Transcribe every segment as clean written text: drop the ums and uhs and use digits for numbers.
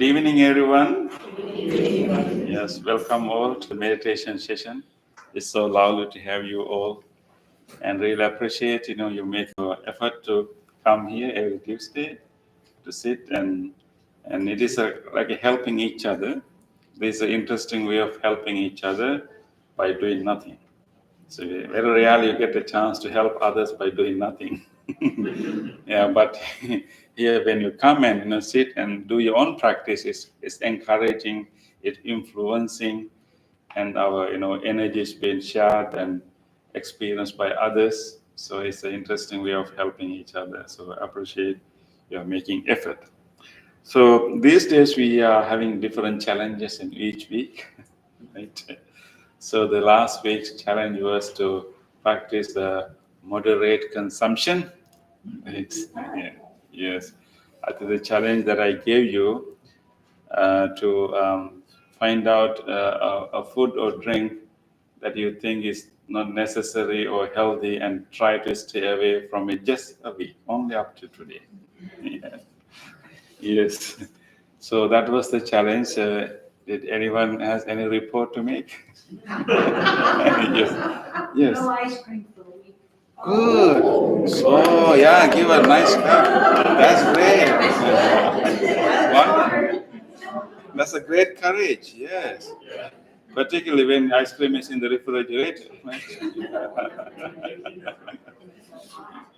Good evening, everyone. Yes, welcome all to the meditation session. It's so lovely to have you all, and really appreciate you make an effort to come here every Tuesday to sit and it is like helping each other. There's an interesting way of helping each other by doing nothing. So very rarely you get a chance to help others by doing nothing. Yeah, but here when you come and sit and do your own practice, it's encouraging, it's influencing, and our energy is being shared and experienced by others. So it's an interesting way of helping each other. So I appreciate your making effort. So these days we are having different challenges in each week, right? So the last week's challenge was to practice the moderate consumption. Right? Yeah. Yes. I think the challenge that I gave you to find out a food or drink that you think is not necessary or healthy and try to stay away from it just a week, only up to today. Yeah. Yes. So that was the challenge. Did anyone has any report to make? Yes. Yes. No ice cream for a week. Good. Oh, yeah, give a nice clap. That's great. Wonderful. That's a great courage, yes. Particularly when ice cream is in the refrigerator.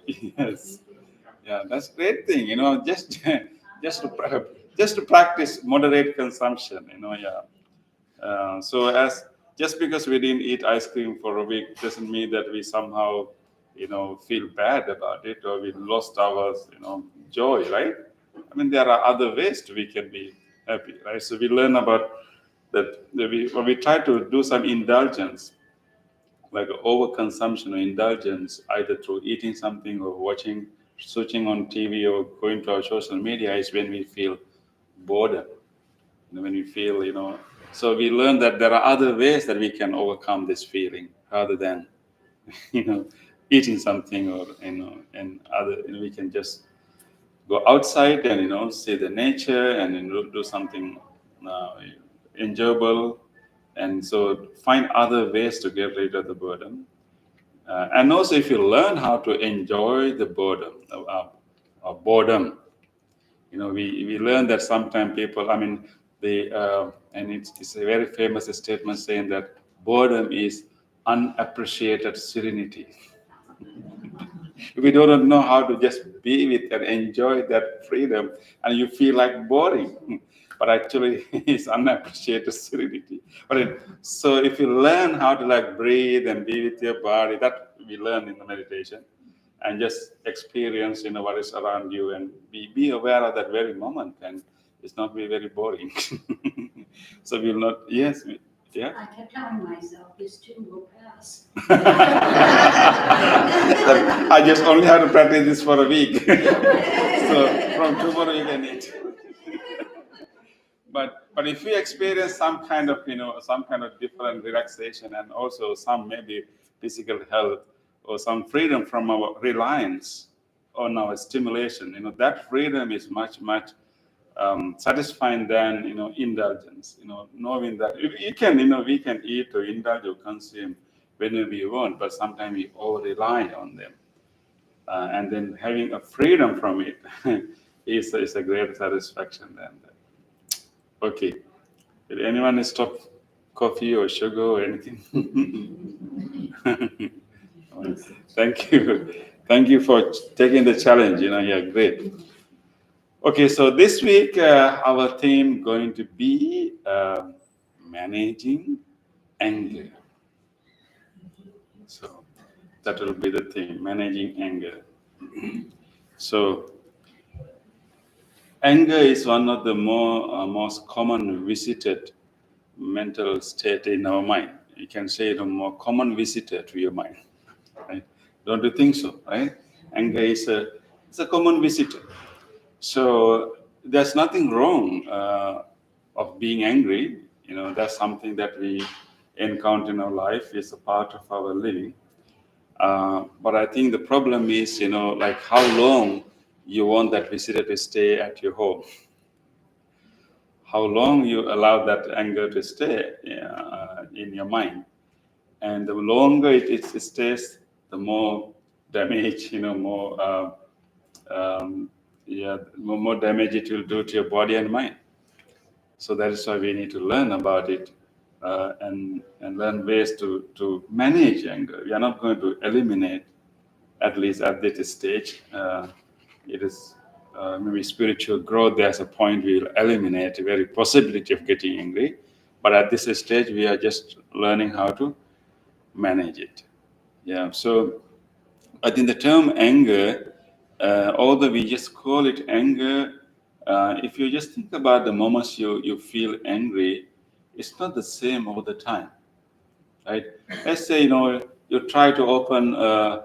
Yes. Yeah, that's great thing. Just just to practice moderate consumption. Yeah. So as just because we didn't eat ice cream for a week doesn't mean that we somehow, feel bad about it or we lost our, joy, right? I mean, there are other ways we can be happy, right? So we learn about that when we try to do some indulgence, like overconsumption or indulgence, either through eating something or watching, switching on TV or going to our social media, is when we feel boredom. When we feel, so we learn that there are other ways that we can overcome this feeling rather than, you know, eating something or, and other, we can just go outside and, see the nature and do something enjoyable. And so find other ways to get rid of the burden. And also, if you learn how to enjoy the boredom, we learn that sometimes people, I mean, and it's a very famous statement saying that boredom is unappreciated serenity. We don't know how to just be with and enjoy that freedom, and you feel like boring. But actually, it's unappreciated serenity. So if you learn how to like breathe and be with your body, that we learn in the meditation, and just experience, what is around you, and be aware of that very moment, and it's not be very boring. So we'll not. Yes. Yeah. I kept telling myself, this too will pass. I just only have to practice this for a week. So from tomorrow you can eat. But if you experience some kind of different relaxation and also some maybe physical health or some freedom from our reliance on our stimulation, that freedom is much satisfying than indulgence. Knowing that you can we can eat or indulge or consume whenever we want, but sometimes we over rely on them, and then having a freedom from it is a great satisfaction. Then, okay, did anyone stop coffee or sugar or anything? Thank you for taking the challenge. Yeah, great. Okay, so this week our theme going to be managing anger. So that will be the theme, managing anger. So anger is one of the most common visited mental state in our mind. You can say the more common visitor to your mind, right? Don't you think so, right? Anger is a common visitor. So there's nothing wrong of being angry. That's something that we encounter in our life. It's a part of our living. But I think the problem is, like how long you want that visitor to stay at your home. how long you allow that anger to stay in your mind. And the longer it stays, the more damage, more damage it will do to your body and mind. So that is why we need to learn about it and learn ways to manage anger. We are not going to eliminate, at least at this stage. It is maybe spiritual growth. There's a point we will eliminate the very possibility of getting angry. But at this stage, we are just learning how to manage it. Yeah. So I think the term anger, although we just call it anger, if you just think about the moments you feel angry, it's not the same all the time, right? Let's say, you try to open a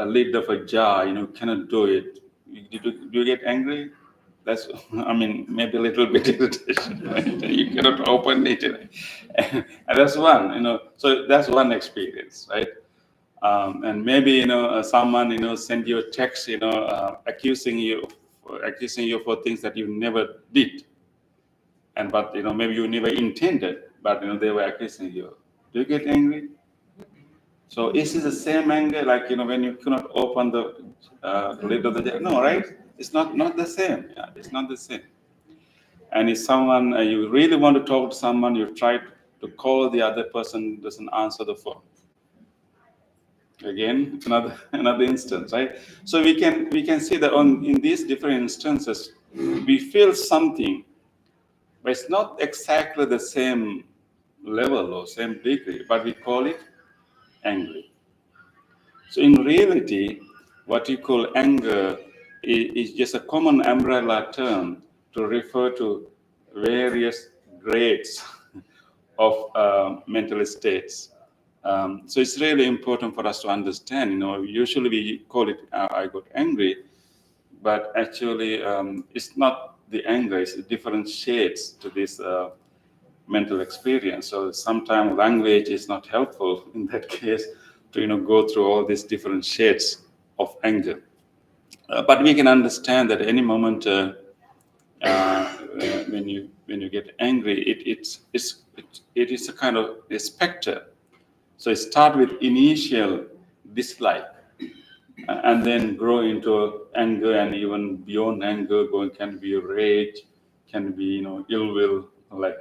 lid of a jar, cannot do it. Do you get angry? That's, I mean, maybe a little bit irritation, right? You cannot open it. And that's one, so that's one experience, right? And maybe, someone, send you a text, accusing you for things that you never did. But, maybe you never intended, but, they were accusing you. Do you get angry? So is it the same anger, like, when you cannot open the lid of the jar? No, right? It's not the same. Yeah, it's not the same. And if someone, you really want to talk to someone, you try to call the other person, doesn't answer the phone. Again, another instance, right? So we can see that in these different instances, we feel something, but it's not exactly the same level or same degree, but we call it angry. So in reality, what you call anger is just a common umbrella term to refer to various grades of mental states. So it's really important for us to understand. Usually we call it I got angry, but actually it's not the anger, it's different shades to this mental experience. So sometimes language is not helpful in that case to go through all these different shades of anger. But we can understand that any moment when you get angry, it is a kind of a specter. So it starts with initial dislike and then grow into anger, and even beyond anger, can be rage, can be ill will, like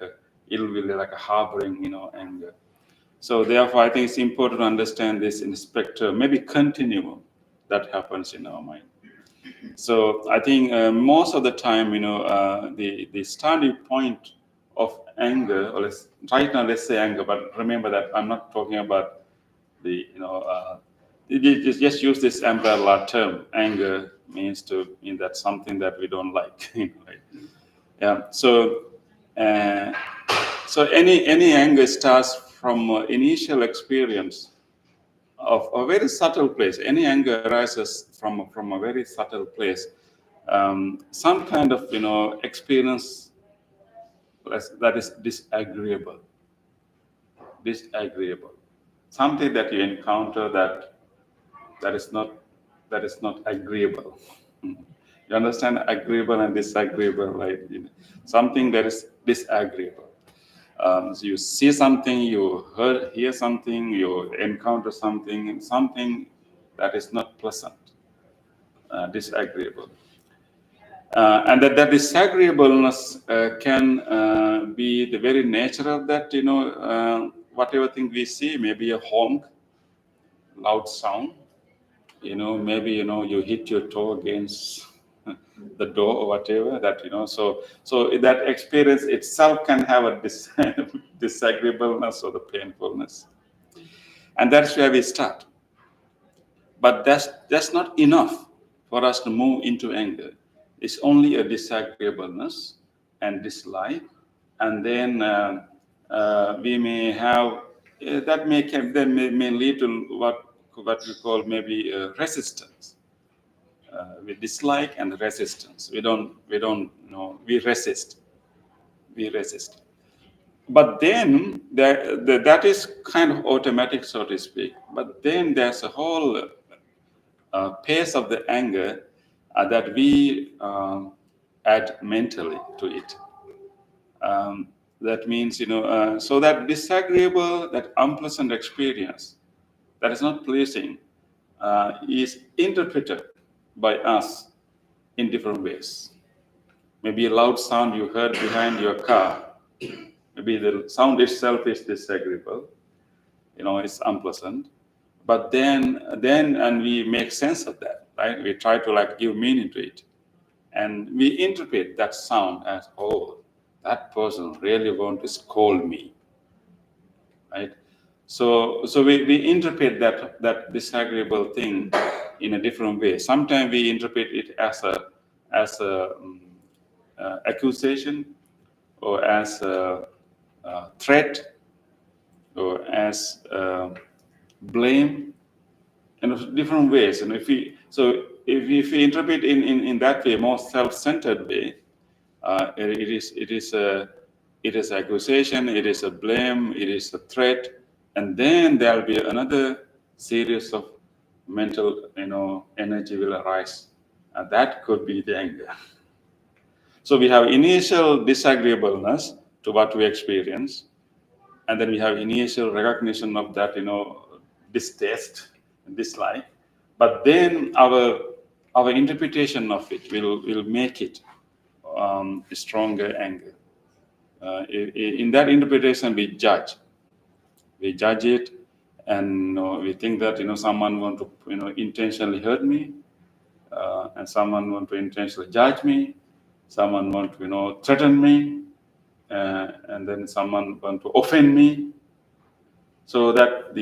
a harboring anger. So therefore, I think it's important to understand this in spectrum, maybe continuum that happens in our mind. So I think most of the time, the starting point of anger, or right now let's say anger, but remember that I'm not talking about the just use this umbrella term. Anger means to mean that something that we don't like, right? Yeah. So any anger starts from initial experience of a very subtle place. Any anger arises from a very subtle place. Some kind of experience that is disagreeable. Something that you encounter that is not agreeable. You understand agreeable and disagreeable, right? Something that is disagreeable. So you see something, you hear something, you encounter something that is not pleasant, disagreeable. And that disagreeableness can be the very nature of that, whatever thing we see, maybe a honk, loud sound, maybe, you hit your toe against the door or whatever that, so that experience itself can have a disagreeableness or the painfulness. And that's where we start. But that's not enough for us to move into anger. It's only a disagreeableness and dislike, and then we may have that may lead to what we call maybe resistance. We dislike and resistance. We resist. But then that is kind of automatic, so to speak. But then there's a whole pace of the anger that we add mentally to it. That means, so that disagreeable, that unpleasant experience that is not pleasing is interpreted by us in different ways. Maybe a loud sound you heard behind your car, maybe the sound itself is disagreeable, it's unpleasant. But then, and we make sense of that, right? We try to like give meaning to it. And we interpret that sound as, oh, that person really want to scold me, right? So we interpret that disagreeable thing in a different way. Sometimes we interpret it as a accusation, or as a threat, or as blame, in different ways. And if we interpret in that way, more self-centered way, it is accusation, it is a blame, it is a threat, and then there'll be another series of mental, energy will arise. That could be the anger. So we have initial disagreeableness to what we experience, and then we have initial recognition of that, distaste, dislike. But then our interpretation of it will make it stronger anger. In that interpretation, we judge it, and we think that someone want to intentionally hurt me, and someone want to intentionally judge me, someone want to threaten me, and then someone want to offend me. So that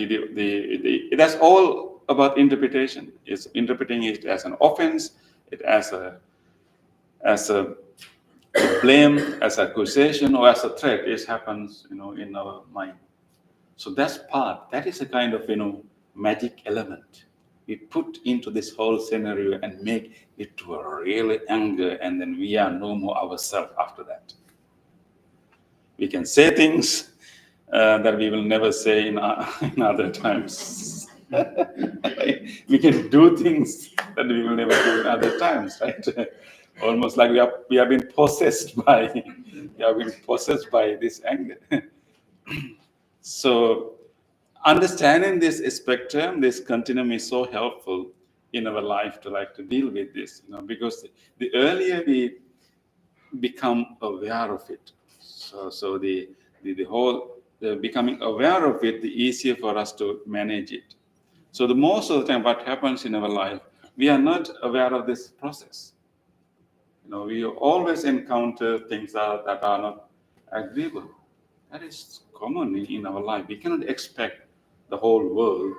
that's all about interpretation. It's interpreting it as an offense, it as a blame, as accusation, or as a threat. It happens, in our mind. So that is a kind of magic element we put into this whole scenario and make it to a real anger, and then we are no more ourselves after that. We can say things that we will never say in other times. We can do things that we will never do in other times, right? Almost like we have been possessed by this anger. So understanding this spectrum, this continuum, is so helpful in our life to deal with this, because the earlier we become aware of it, so the whole becoming aware of it, the easier for us to manage it. So the most of the time, what happens in our life, we are not aware of this process. We always encounter things that are not agreeable. That is common in our life. We cannot expect the whole world,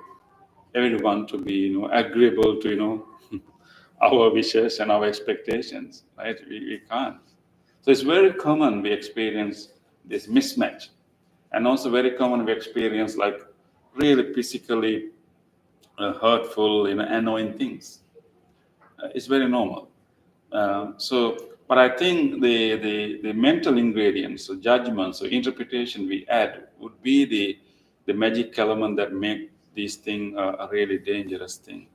everyone, to be agreeable to our wishes and our expectations, right? We can't. So it's very common we experience this mismatch, and also very common we experience like really physically hurtful, annoying things. It's very normal. But I think the mental ingredients, so judgment, so interpretation we add would be the magic element that make this thing a really dangerous thing,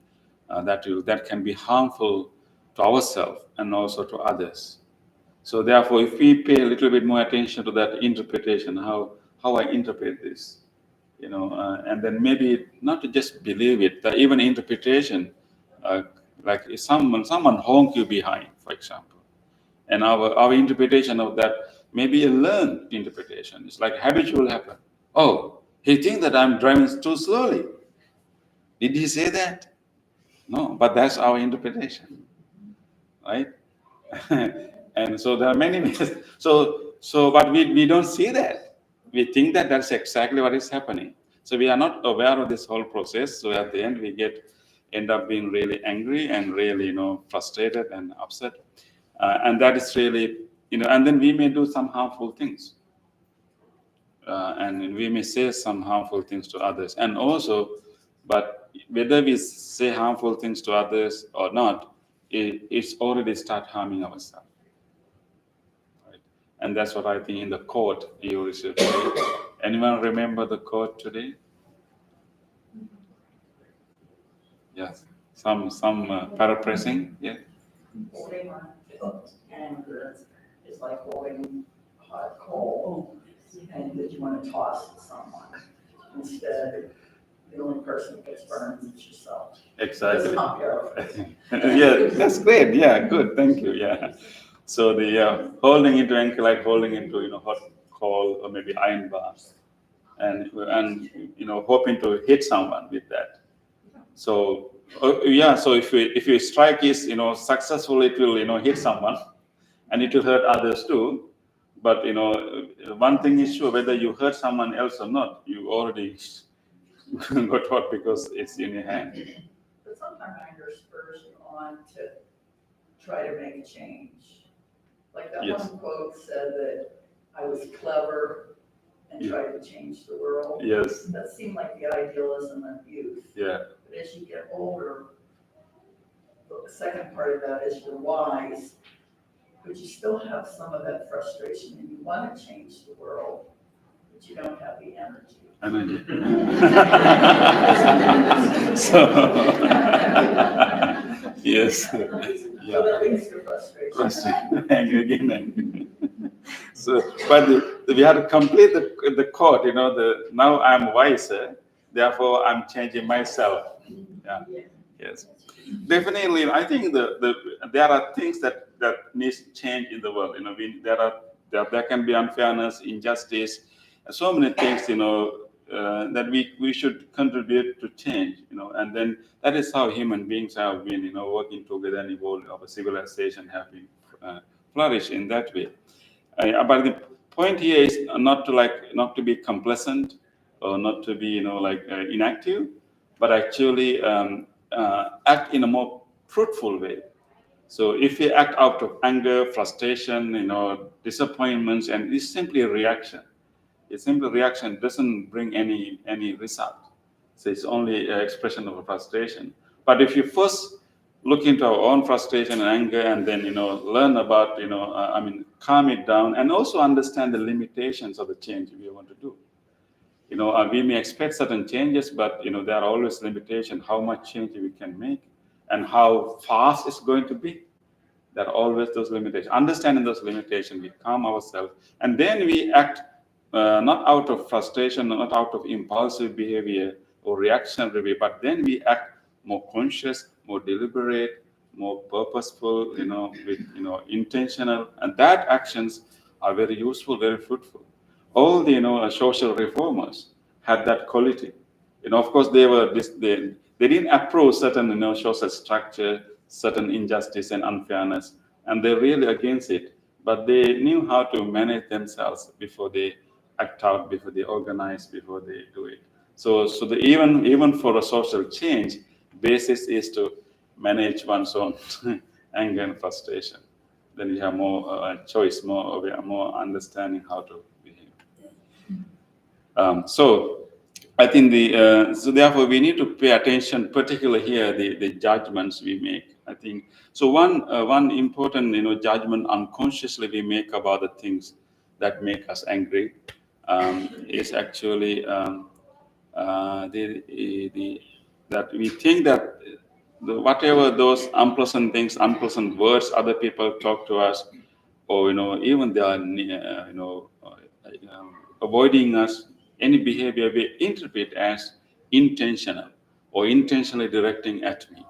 that can be harmful to ourselves and also to others. So therefore, if we pay a little bit more attention to that interpretation, how I interpret this, and then maybe not to just believe it, that even interpretation, like if someone honk you behind, for example, and our interpretation of that may be a learned interpretation. It's like habitual happen. Oh, he thinks that I'm driving too slowly. Did he say that? No, but that's our interpretation, right? And so there are many ways. But we don't see that. We think that that's exactly what is happening. So we are not aware of this whole process. So at the end, we end up being really angry and really, frustrated and upset. And that is really, and then we may do some harmful things. And we may say some harmful things to others. And also, but whether we say harmful things to others or not, it's already start harming ourselves. Right? And that's what I think in the quote you received today. Anyone remember the quote today? Yes. Some paraphrasing. Yeah. Holding on to anger is like holding hot coal you want to toss at someone. Instead, the only person who gets burned is yourself. Exactly. That's not paraphrasing. Yeah, that's great. Yeah, good. Thank you. Yeah. So the holding into ankle, like holding into hot coal or maybe iron bars, and hoping to hit someone with that. So yeah, so if you strike is successful, it will hit someone, and it will hurt others too. But one thing is sure, whether you hurt someone else or not, you already got hurt because it's in your hand. But sometimes anger spurs you on to try to make a change. Like that Yes. one quote said that I was clever and Yeah. tried to change the world. Yes. That seemed like the idealism of youth. Yeah. But as you get older, the second part of that is you're wise, but you still have some of that frustration and you want to change the world, but you don't have the energy. Energy. So, yes. So that leads to frustration. Frustrating. Thank you again. So, but we have to complete the quote. Now I'm wiser, therefore I'm changing myself. Yeah. Yes. Definitely, I think there are things that needs change in the world. There can be unfairness, injustice, so many things. That we should contribute to change. And then that is how human beings have been. Working together and evolving. Our civilization have been flourished in that way. But the point here is not to be complacent or not to be inactive, but actually act in a more fruitful way. So if we act out of anger, frustration, disappointments, and it's simply a reaction. It's simply reaction doesn't bring any result. So it's only an expression of a frustration. But if you first look into our own frustration and anger, and then learn about calm it down, and also understand the limitations of the change we want to do. We may expect certain changes, but there are always limitations. How much change we can make, and how fast it's going to be. There are always those limitations. Understanding those limitations, we calm ourselves, and then we act not out of frustration, not out of impulsive behavior or reactionary behavior, but then we act more conscious, more deliberate, more purposeful, with intentional, and that actions are very useful, very fruitful. All the social reformers had that quality. Of course, they didn't approve certain social structure, certain injustice and unfairness, and they're really against it. But they knew how to manage themselves before they act out, before they organize, before they do it. So even for a social change, basis is to manage one's own anger and frustration. Then you have more choice, more understanding how to behave. So I think so therefore we need to pay attention, particularly here the judgments we make. I think so. One important judgment unconsciously we make about the things that make us angry is actually that we think that whatever those unpleasant things, unpleasant words other people talk to us, or even they are avoiding us, any behavior we interpret as intentional or intentionally directing at me.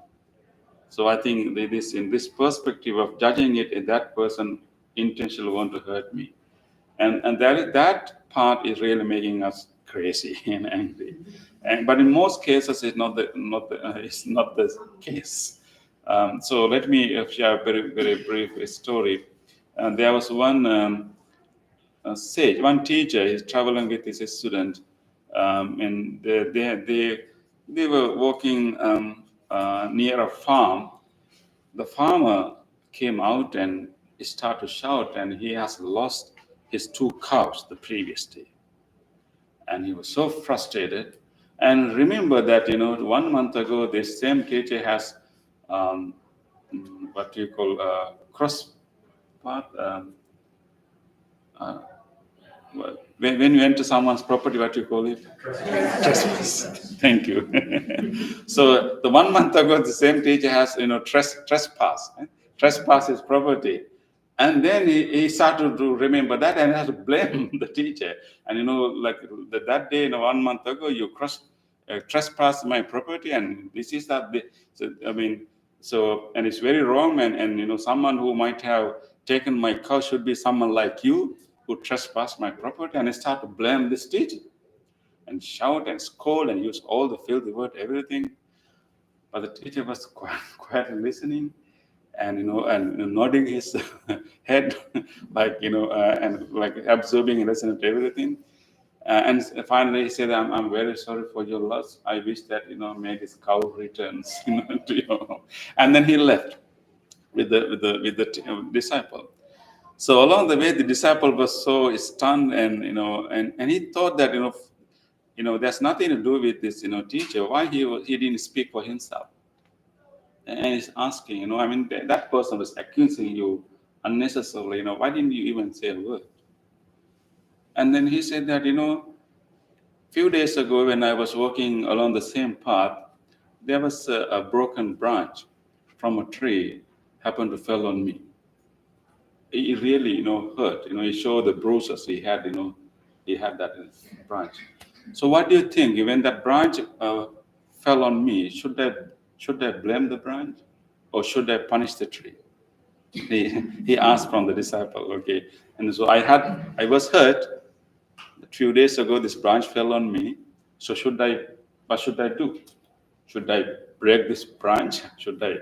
So I think in this perspective of judging it, that person intentionally want to hurt me, and that part is really making us crazy and angry. But in most cases, it's not the case. So let me share a very very brief story. There was one sage, one teacher. He's traveling with his student, and they were walking near a farm. The farmer came out and started to shout, and he has lost his 2 cows the previous day, and he was so frustrated. And remember that 1 month ago, this same teacher has what you call cross path. When you enter someone's property, what you call it? Trespass. Thank you. So the 1 month ago, the same teacher has trespass. Trespass his property, And then he started to remember that and had to blame the teacher. And like that day, 1 month ago, you trespassed my property, and this is that. So I mean, and it's very wrong. And someone who might have taken my cow should be someone like you who trespassed my property. And I start to blame this teacher and shout and scold and use all the filthy word, everything. But the teacher was quietly listening, and and nodding his head, like and like absorbing and listening to everything. And finally, he said, I'm very sorry for your loss. I wish that may this cow returns to you." And then he left with the disciple. So along the way, the disciple was so stunned, and he thought that there's nothing to do with this teacher. Why he didn't speak for himself? And he's asking, I mean, that person was accusing you unnecessarily. Why didn't you even say a word? And then he said that few days ago when I was walking along the same path, there was a broken branch from a tree happened to fell on me. It really hurt. He showed the bruises he had. He had that branch. So what do you think? When that branch fell on me, should I blame the branch, or should I punish the tree? He asked from the disciple. Okay, and so I was hurt a few days ago. This branch fell on me. So what should I do? Should I break this branch? Should I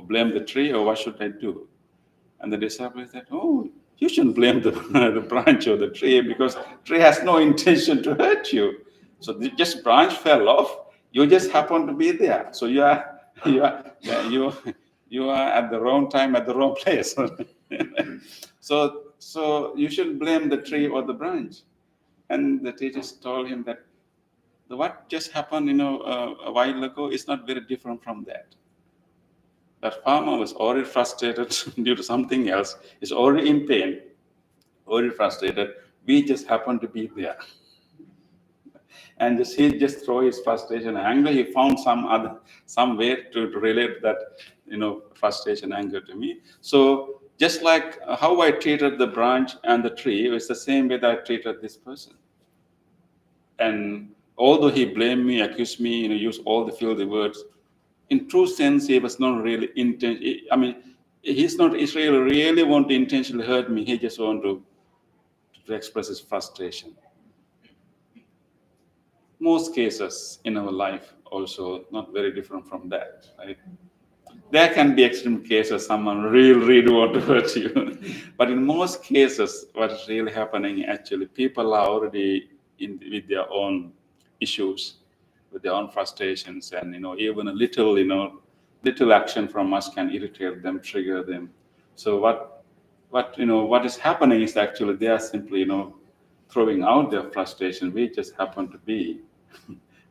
blame the tree, or what should I do? And the disciple said, "Oh, you shouldn't blame the, the branch or the tree, because tree has no intention to hurt you. So just branch fell off. You just happen to be there. So you are you are at the wrong time at the wrong place." So you shouldn't blame the tree or the branch. And the teachers told him that what just happened, a while ago is not very different from that. That farmer was already frustrated due to something else. He's already in pain, already frustrated. We just happened to be there. And he just throw his frustration and anger. He found some way to relate that frustration, anger to me. So just like how I treated the branch and the tree, it's the same way that I treated this person. And although he blamed me, accused me, used all the filthy words, in true sense, he was not really I mean, he's not Israel really want to intentionally hurt me. He just want to express his frustration. Most cases in our life also not very different from that, right? There can be extreme cases, someone really want to hurt you. But in most cases, what is really happening, actually, people are already with their own issues, with their own frustrations, and even a little action from us can irritate them, trigger them. So what is happening is actually they are simply throwing out their frustration. We just happen to be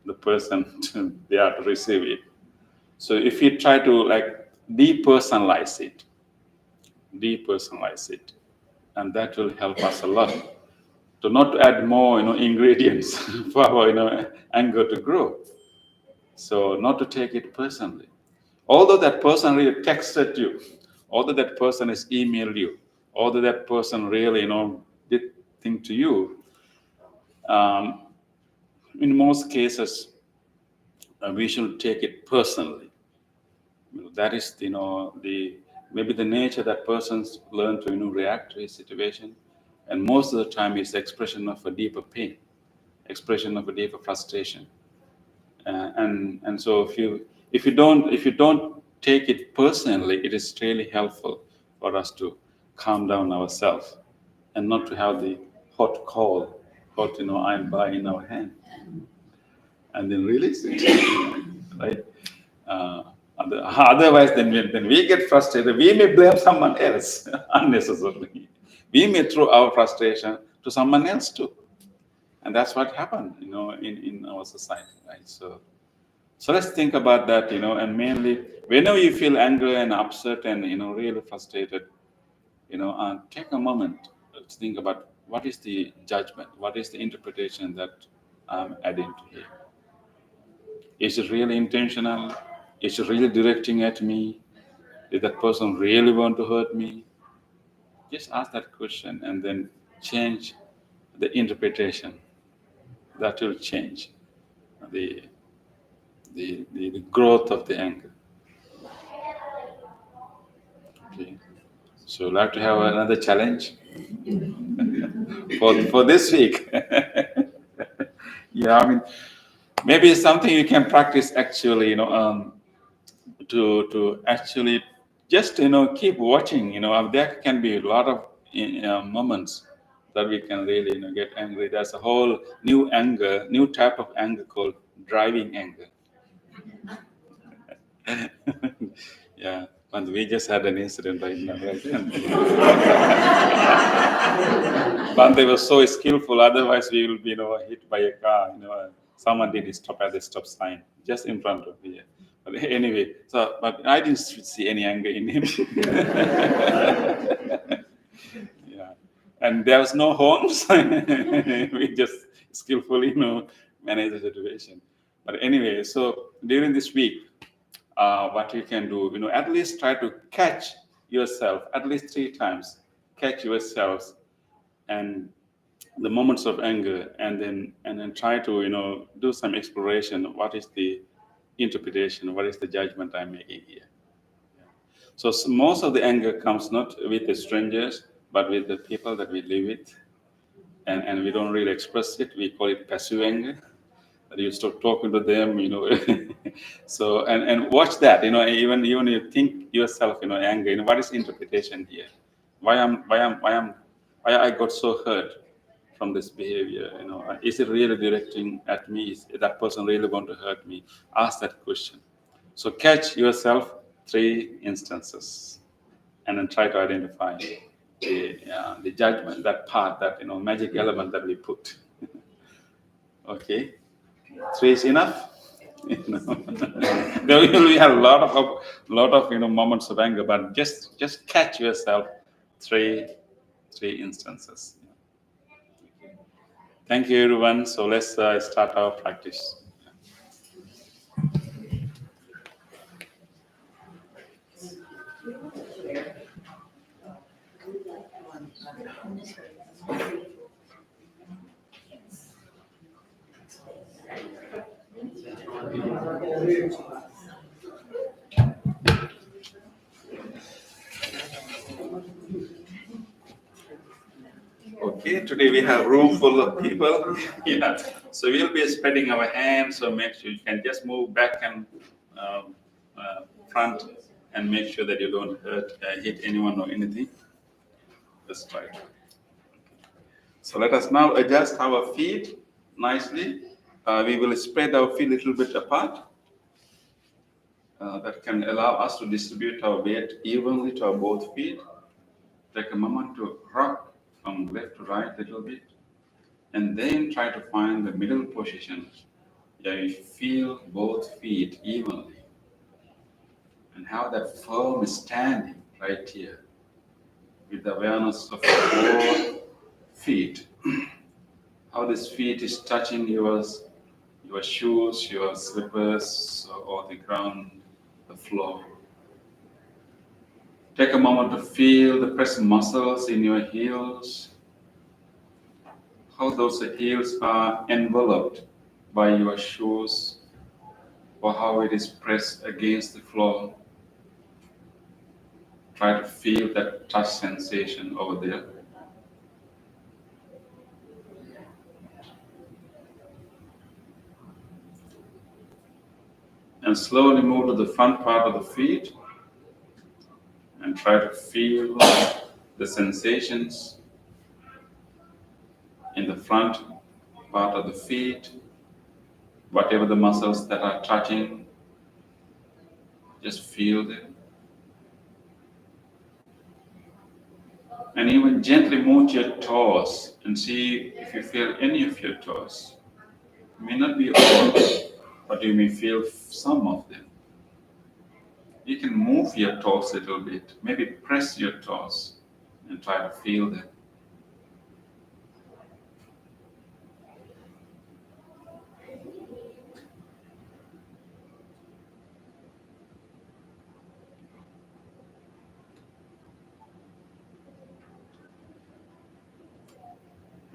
the person they are to receive it. So if you try to depersonalize it, and that will help us a lot to not add more ingredients for our anger to grow. So not to take it personally. Although that person really texted you, although that person has emailed you, although that person really did thing to you, in most cases we should take it personally. That is maybe the nature that persons learn to react to a situation, and most of the time it's expression of a deeper pain, expression of a deeper frustration. And so if you don't take it personally, it is really helpful for us to calm down ourselves and not to have the hot iron bar in our hand, and then release it, right? Otherwise, then we get frustrated. We may blame someone else unnecessarily. We may throw our frustration to someone else too, and that's what happened, in our society, right? So let's think about that, and mainly whenever you feel angry and upset and really frustrated, take a moment to think about what is the judgment, what is the interpretation that I'm adding to here. Is it really intentional? Is it really directing at me? Did that person really want to hurt me? Just ask that question and then change the interpretation. That will change the the growth of the anger. Okay. So, like to have another challenge for this week. Yeah, I mean, maybe it's something you can practice actually. To actually just keep watching. There can be a lot of moments that we can really get angry. There's a whole new type of anger called driving anger. Yeah, and we just had an incident right now, right? But they were so skillful. Otherwise, we will be, hit by a car. Someone did stop at the stop sign just in front of me. But anyway, but I didn't see any anger in him. Yeah, and there was no horns. We just skillfully, manage the situation. But anyway, so during this week, what you can do, at least try to catch yourself at least 3 times. Catch yourselves and the moments of anger, and then try to do some exploration. What is the interpretation? What is the judgment I'm making here? So, most of the anger comes not with the strangers, but with the people that we live with, and we don't really express it. We call it passive anger. That you start talking to them, So and watch that, even you think yourself, anger. What is interpretation here? Why I got so hurt from this behavior? Is it really directing at me? Is that person really going to hurt me? Ask that question. So catch yourself 3 instances, and then try to identify the judgment, that part, that magic element that we put. Okay, 3 is enough. There will be a lot of moments of anger, but just catch yourself three three instances. Thank you, everyone. So let's start our practice. Okay, today we have room full of people. Yeah, so we'll be spreading our hands. So make sure you can just move back and front, and make sure that you don't hit anyone or anything. That's right. So let us now adjust our feet nicely. We will spread our feet a little bit apart. That can allow us to distribute our weight evenly to our both feet. Take a moment to rock from left to right a little bit, and then try to find the middle position. Yeah, you feel both feet evenly, and how that firm standing right here, with the awareness of both feet. How this feet is touching your shoes, your slippers, or the ground, the floor. Take a moment to feel the pressed muscles in your heels, how those heels are enveloped by your shoes, or how it is pressed against the floor. Try to feel that touch sensation over there. And slowly move to the front part of the feet and try to feel the sensations in the front part of the feet. Whatever the muscles that are touching, just feel them. And even gently move your toes and see if you feel any of your toes. It may not be all, but you may feel some of them. You can move your toes a little bit, maybe press your toes and try to feel them.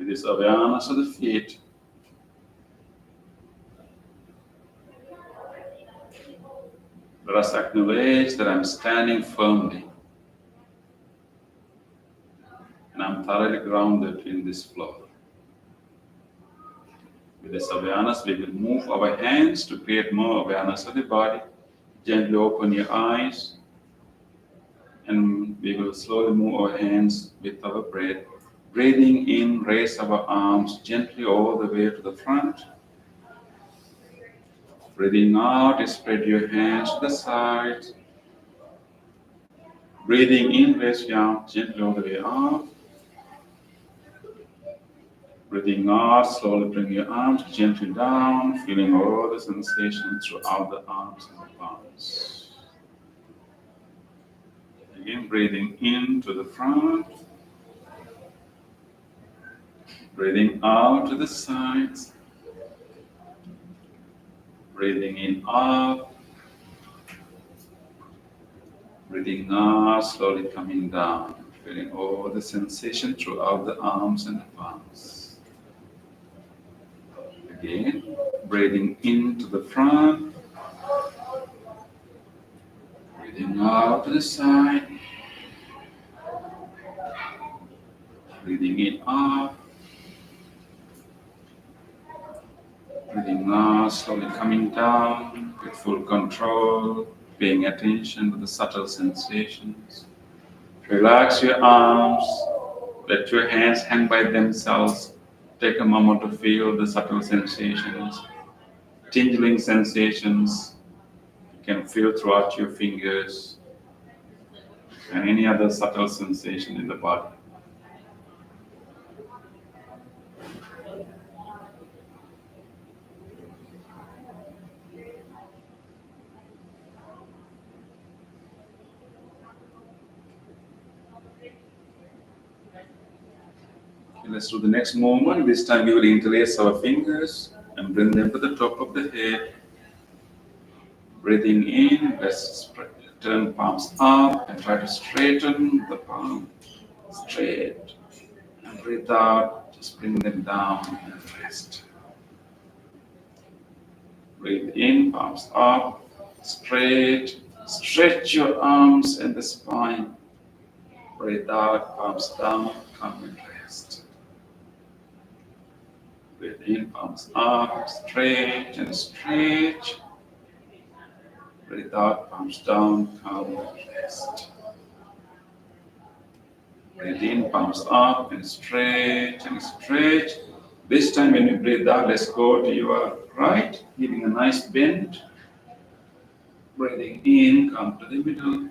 With this awareness of the feet, let us acknowledge that I'm standing firmly and I'm thoroughly grounded in this floor. With this awareness, we will move our hands to create more awareness of the body. Gently open your eyes, and we will slowly move our hands with our breath. Breathing in, raise our arms gently all the way to the front. Breathing out, spread your hands to the sides. Breathing in, raise your arms gently all the way up. Breathing out, slowly bring your arms gently down, feeling all the sensations throughout the arms and the palms. Again, breathing in to the front. Breathing out to the sides. Breathing in up. Breathing out, slowly coming down, feeling all the sensation throughout the arms and the palms. Again, breathing into the front. Breathing out to the side. Breathing in up. Breathing out, slowly coming down with full control, paying attention to the subtle sensations. Relax your arms, let your hands hang by themselves. Take a moment to feel the subtle sensations, tingling sensations you can feel throughout your fingers and any other subtle sensation in the body. Let's do the next movement. This time we will interlace our fingers and bring them to the top of the head. Breathing in, let's turn palms up and try to straighten the palm straight. And breathe out, just bring them down and rest. Breathe in, palms up, straight. Stretch your arms and the spine. Breathe out, palms down, come and rest. Breathe in, palms up, straight and stretch. Breathe out, palms down, calm and rest. Breathe in, palms up and stretch and stretch. This time when you breathe out, let's go to your right, giving a nice bend. Breathing in, come to the middle.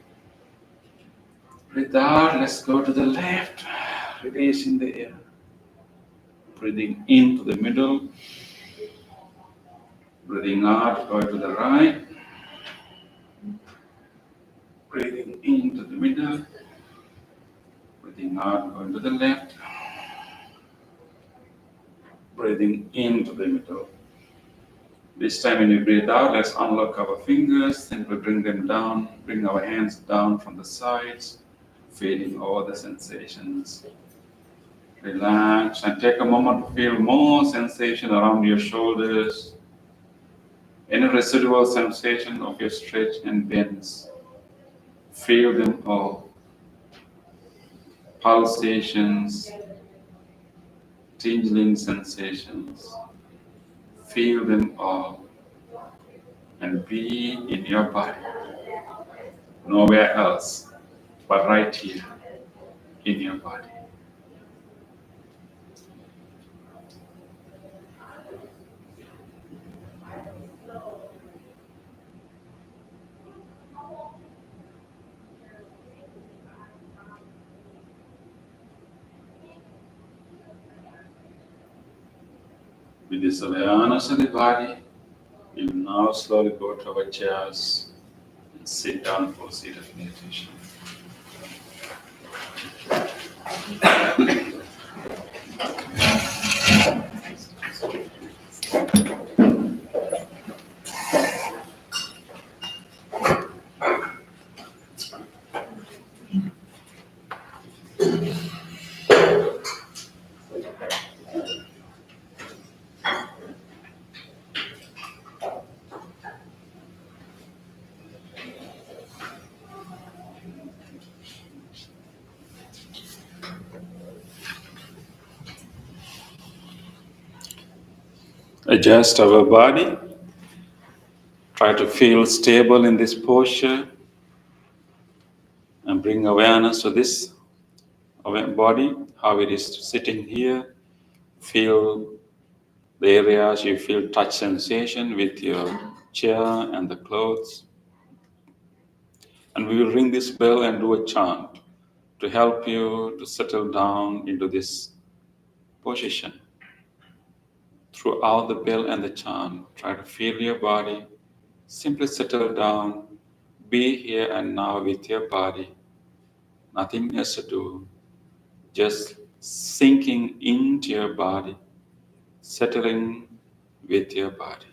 Breathe out, let's go to the left, release in the air. Breathing into the middle. Breathing out, go to the right. Breathing into the middle. Breathing out, go to the left. Breathing into the middle. This time when you breathe out, let's unlock our fingers and we'll bring them down, bring our hands down from the sides, feeling all the sensations. Relax and take a moment to feel more sensation around your shoulders. Any residual sensation of your stretch and bends. Feel them all. Pulsations, tingling sensations. Feel them all. And be in your body. Nowhere else, but right here in your body. With this awareness of the body, we will now slowly go to our chairs and sit down for seated meditation. adjust our body. Try to feel stable in this posture and bring awareness to this body, how it is sitting here. Feel the areas you feel touch sensation with your chair and the clothes. And we will ring this bell and do a chant to help you to settle down into this position. Throughout the bell and the chant, try to feel your body. Simply settle down. Be here and now with your body. Nothing else to do. Just sinking into your body, settling with your body.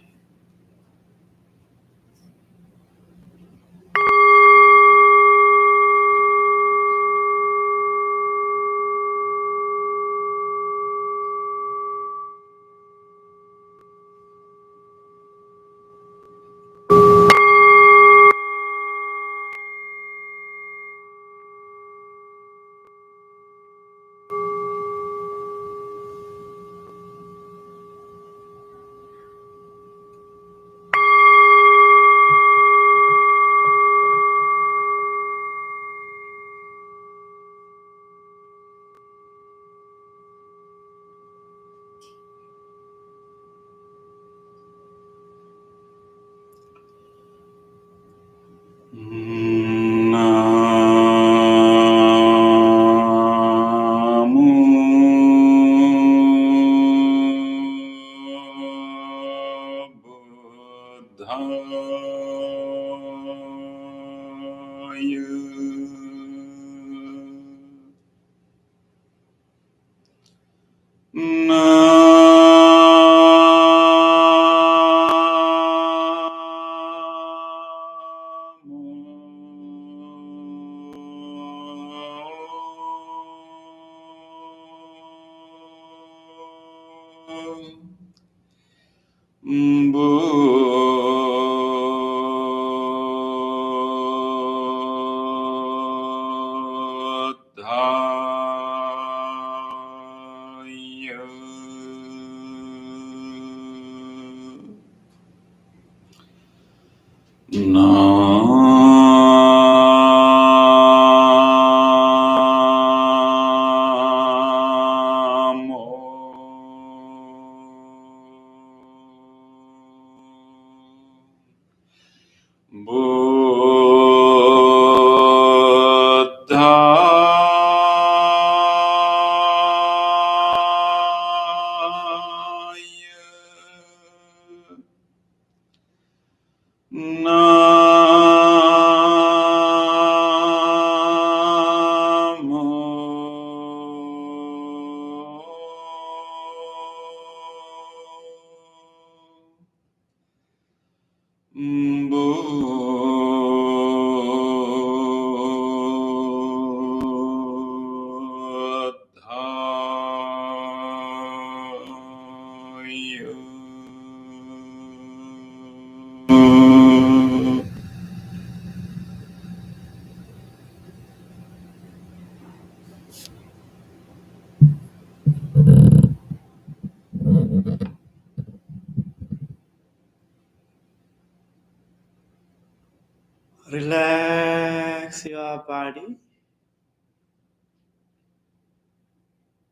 Relax your body.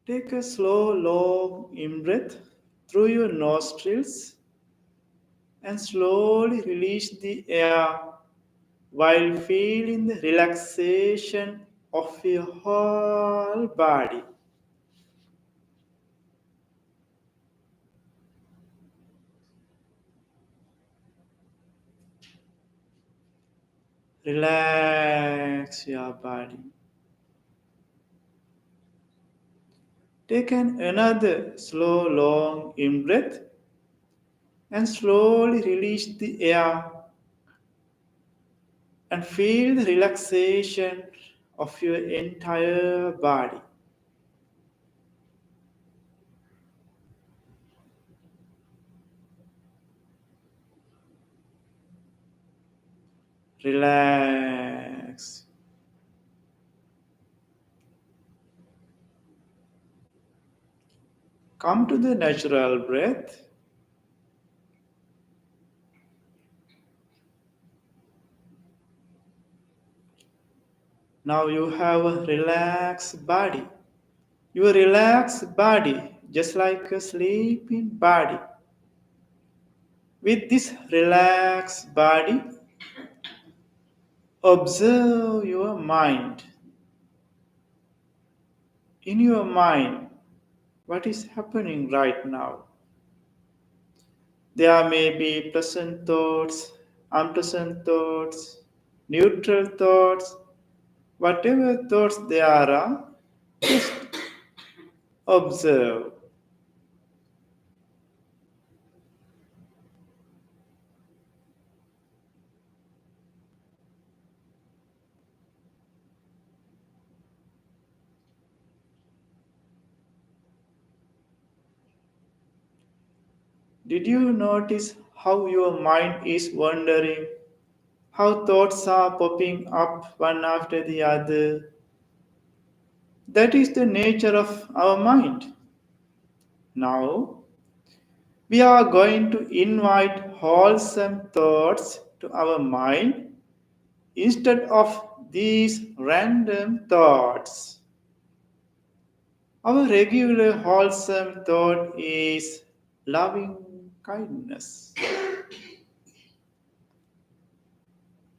Take a slow, long in breath through your nostrils and slowly release the air while feeling the relaxation of your whole body. Relax your body. Take another slow, long in breath and slowly release the air and feel the relaxation of your entire body. Relax. Come to the natural breath Now you have a relaxed body. Your relaxed body, just like a sleeping body. With this relaxed body, observe your mind. In your mind, what is happening right now? There may be pleasant thoughts, unpleasant thoughts, neutral thoughts, whatever thoughts there are, just observe. Did you notice how your mind is wandering? How thoughts are popping up one after the other? That is the nature of our mind. Now, we are going to invite wholesome thoughts to our mind instead of these random thoughts. Our regular wholesome thought is loving kindness.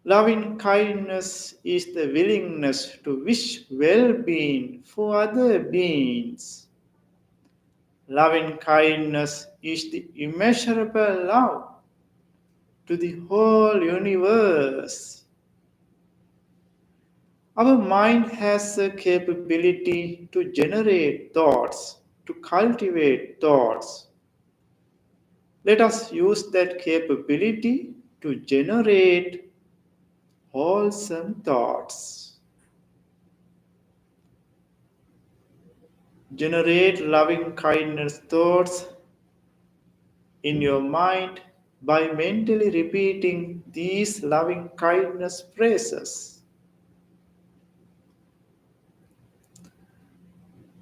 Loving kindness is the willingness to wish well being for other beings. Loving kindness is the immeasurable love to the whole universe. Our mind has a capability to generate thoughts, to cultivate thoughts. Let us use that capability to generate wholesome thoughts. Generate loving kindness thoughts in your mind by mentally repeating these loving kindness phrases.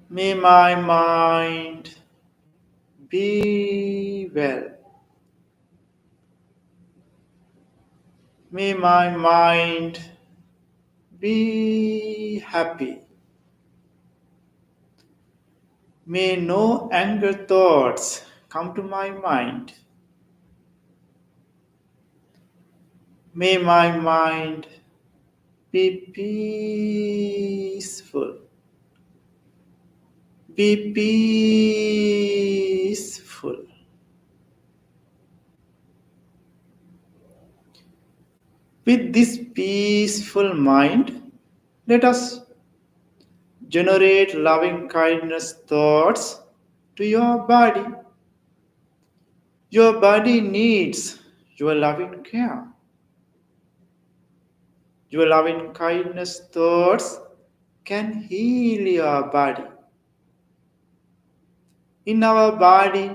May my mind be well. May my mind be happy. May no anger thoughts come to my mind. May my mind be peaceful. Be peaceful. With this peaceful mind, let us generate loving kindness thoughts to your body. Your body needs your loving care. Your loving kindness thoughts can heal your body. In our body,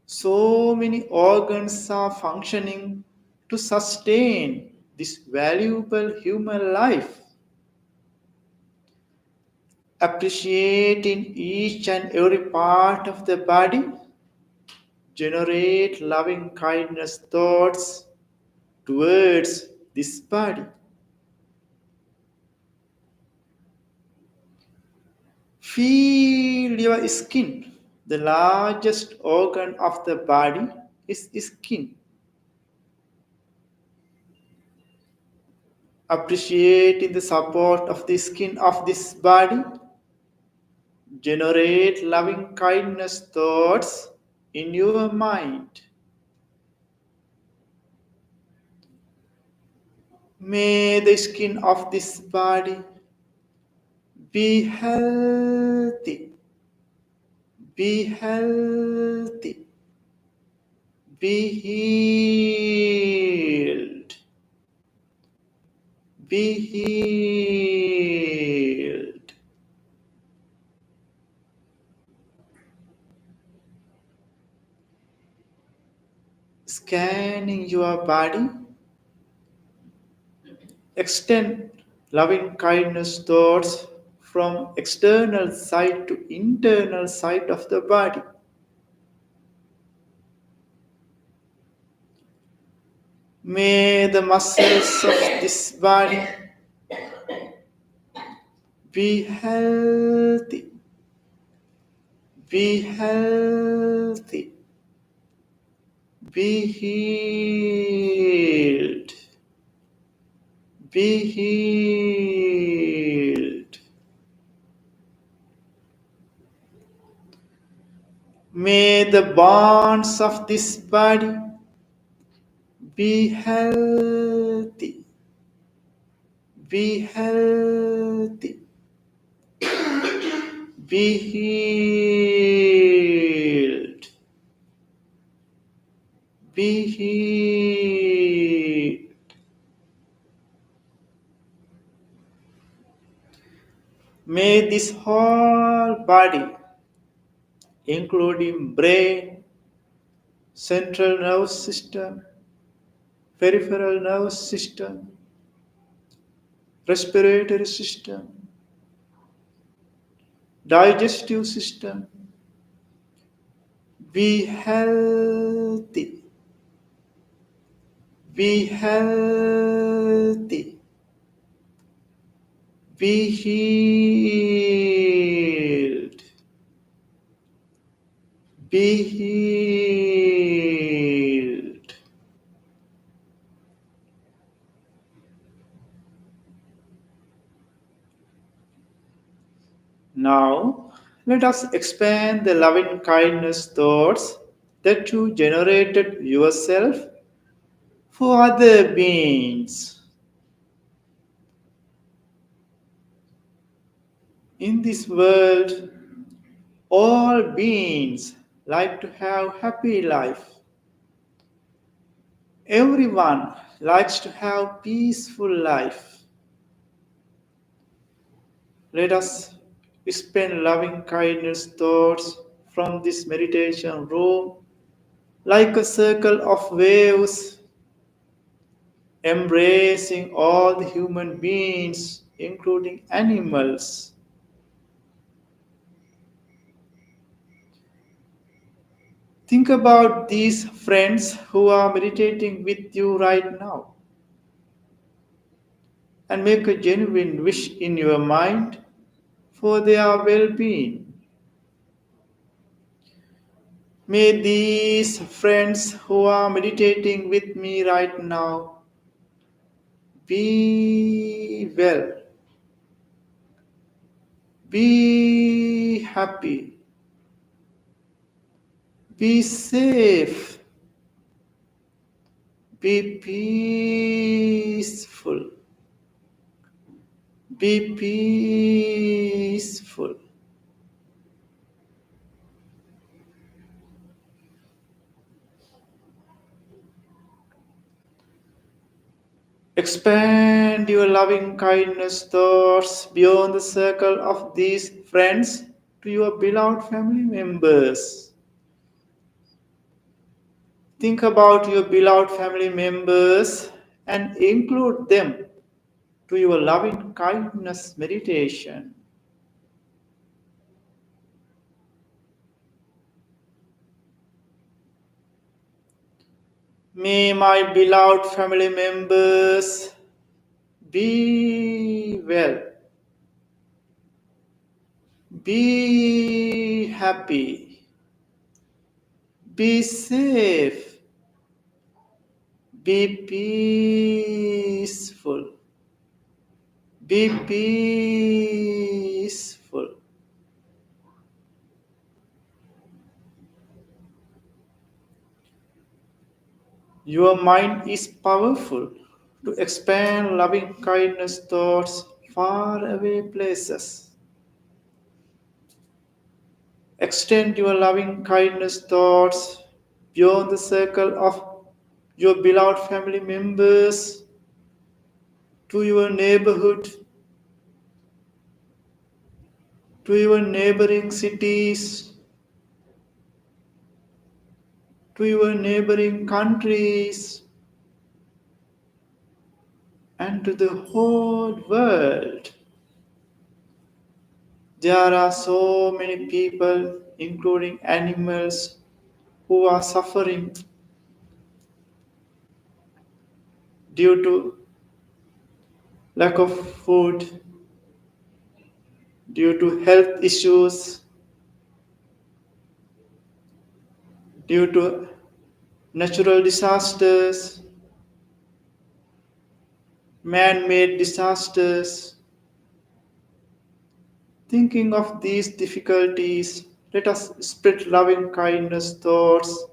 so many organs are functioning to sustain this valuable human life. Appreciating each and every part of the body, generate loving kindness thoughts towards this body. Feel your skin. The largest organ of the body is skin. Appreciating the support of the skin of this body, generate loving kindness thoughts in your mind. May the skin of this body be healthy, be healthy, be healed, be healed. Scanning your body, extend loving kindness thoughts from external side to internal side of the body. May the muscles of this body Be healthy. Be healthy. Be healed. Be healed. May the bonds of this body be healthy. Be healthy. Be healed. Be healed. May this whole body, including brain, central nervous system, peripheral nervous system, respiratory system, digestive system, be healthy. Be healthy. Be healed. Be healed. Now, let us expand the loving kindness thoughts that you generated yourself for other beings. In this world, all beings like to have happy life. Everyone likes to have peaceful life. Let us spend loving kindness thoughts from this meditation room like a circle of waves embracing all the human beings, including animals. Think about these friends who are meditating with you right now and make a genuine wish in your mind for their well being. May these friends who are meditating with me right now be well, be happy, be safe, be peaceful, be peaceful. Expand your loving kindness thoughts beyond the circle of these friends to your beloved family members. Think about your beloved family members and include them to your loving kindness meditation. May my beloved family members be well, be happy, be safe, be peaceful, be peaceful. Your mind is powerful to expand loving kindness towards far away places. Extend your loving kindness thoughts beyond the circle of your beloved family members to your neighborhood, to your neighboring cities, to your neighboring countries, and to the whole world. There are so many people, including animals, who are suffering due to lack of food, due to health issues, due to natural disasters, man made disasters. Thinking of these difficulties, let us spread loving kindness thoughts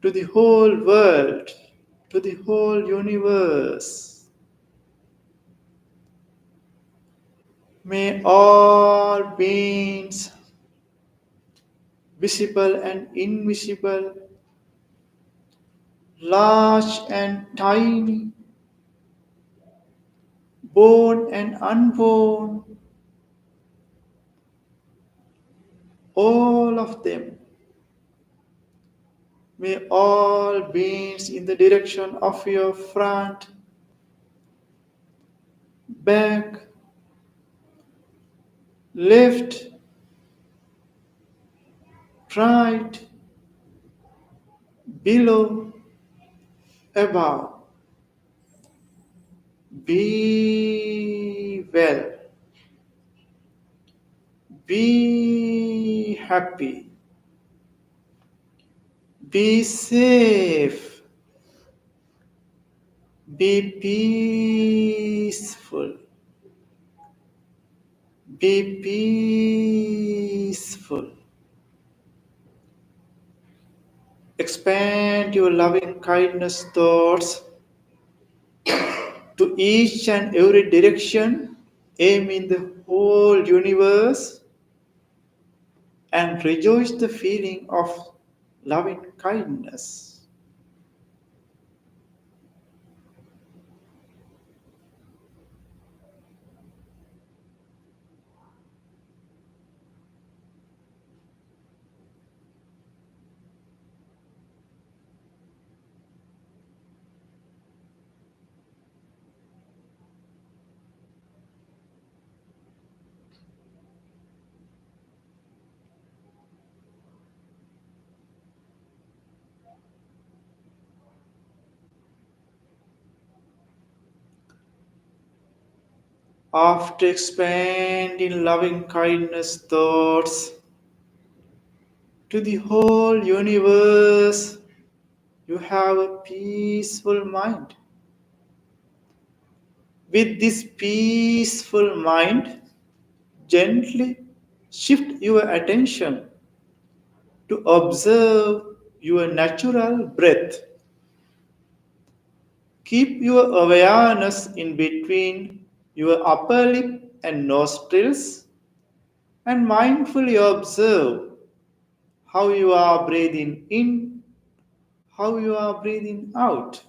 to the whole world, to the whole universe. May all beings, visible and invisible, large and tiny, born and unborn, all of them, may all beings in the direction of your front, back, left, right, below, above, be well, be happy, be safe, be peaceful, be peaceful. Expand your loving kindness thoughts to each and every direction, aim in the whole universe, and rejoice the feeling of loving kindness. After expanding loving kindness thoughts to the whole universe, you have a peaceful mind. With this peaceful mind, gently shift your attention to observe your natural breath. Keep your awareness in between your upper lip and nostrils and mindfully observe how you are breathing in, how you are breathing out,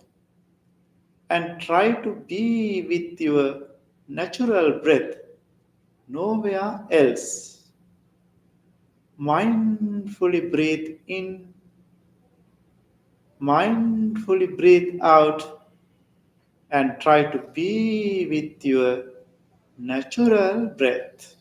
and try to be with your natural breath, nowhere else. Mindfully breathe in, mindfully breathe out, and try to be with your natural breath.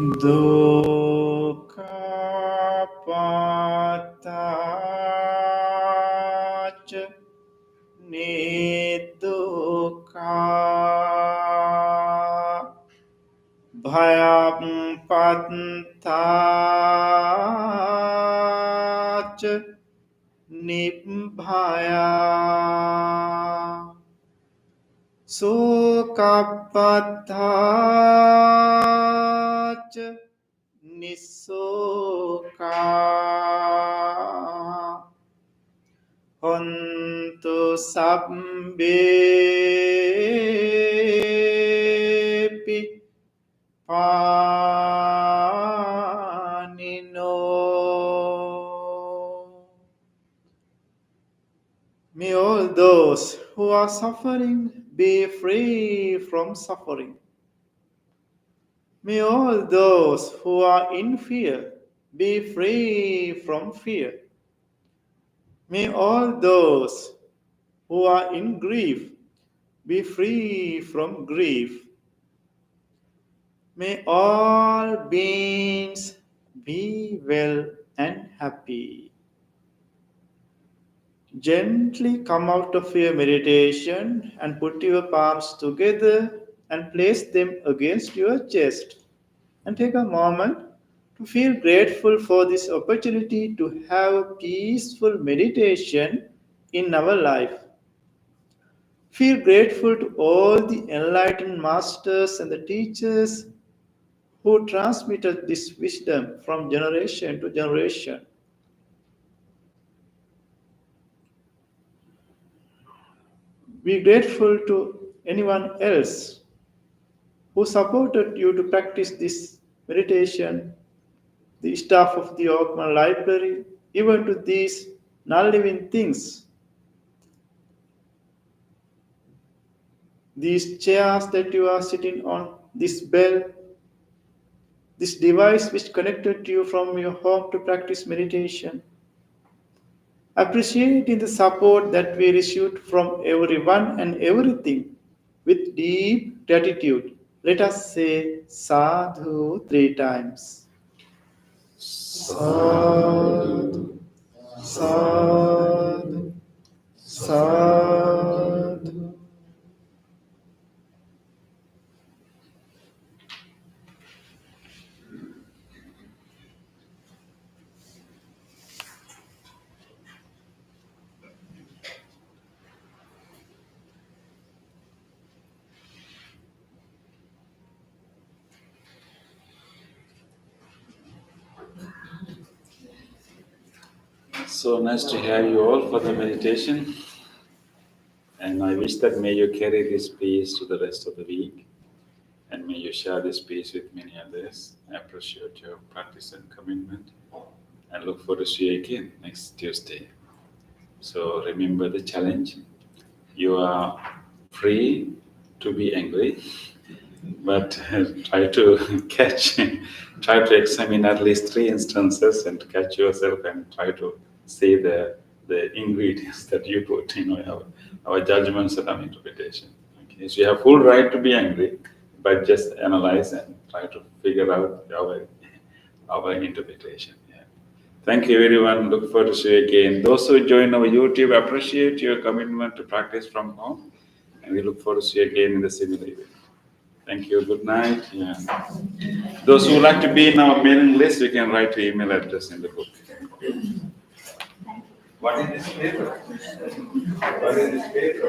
Dukkhapattac Nidukkha Bhayapattac Nibbhaya Sokapattac Nisoka Hontu sabbepi panino. May all those who are suffering be free from suffering. May all those who are in fear be free from fear. May all those who are in grief be free from grief. May all beings be well and happy. Gently come out of your meditation and put your palms together and place them against your chest. And take a moment to feel grateful for this opportunity to have a peaceful meditation in our life. Feel grateful to all the enlightened masters and the teachers who transmitted this wisdom from generation to generation. Be grateful to anyone else who supported you to practice this meditation, the staff of the Oakman Library, even to these non-living things, these chairs that you are sitting on, this bell, this device which connected you from your home to practice meditation. Appreciating the support that we received from everyone and everything with deep gratitude. Let us say sadhu 3 times. Sadhu, sadhu, sadhu. So nice to have you all for the meditation. And I wish that may you carry this peace to the rest of the week. And may you share this peace with many others. I appreciate your practice and commitment. And look forward to see you again next Tuesday. So remember the challenge. You are free to be angry, but try to examine at least 3 instances and catch yourself and try to say the ingredients that you put, our judgments and our interpretation. Okay, so you have full right to be angry, but just analyze and try to figure out our interpretation. Yeah. Thank you, everyone. Look forward to see you again. Those who join our YouTube, appreciate your commitment to practice from home, and we look forward to see you again in the similar way. Thank you. Good night. Yeah. Those who would like to be in our mailing list, you can write your email address in the book. What is this paper? What is this paper?